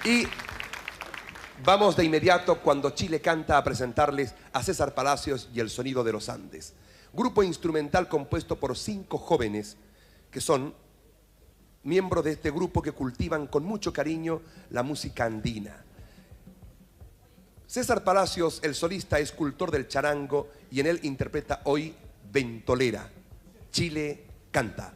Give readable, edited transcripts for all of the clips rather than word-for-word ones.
Y vamos de inmediato, cuando Chile canta, a presentarles a César Palacios y el Sonido de los Andes. Grupo instrumental compuesto por 5 jóvenes que son miembros de este grupo que cultivan con mucho cariño la música andina. César Palacios, el solista, es cultor del charango y en él interpreta hoy Ventolera. Chile canta.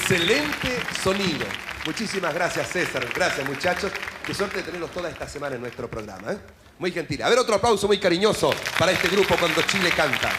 Excelente sonido. Muchísimas gracias, César. Gracias, muchachos. Qué suerte de tenerlos toda esta semana en nuestro programa, ¿eh? Muy gentil. A ver, otro aplauso muy cariñoso para este grupo cuando Chile canta.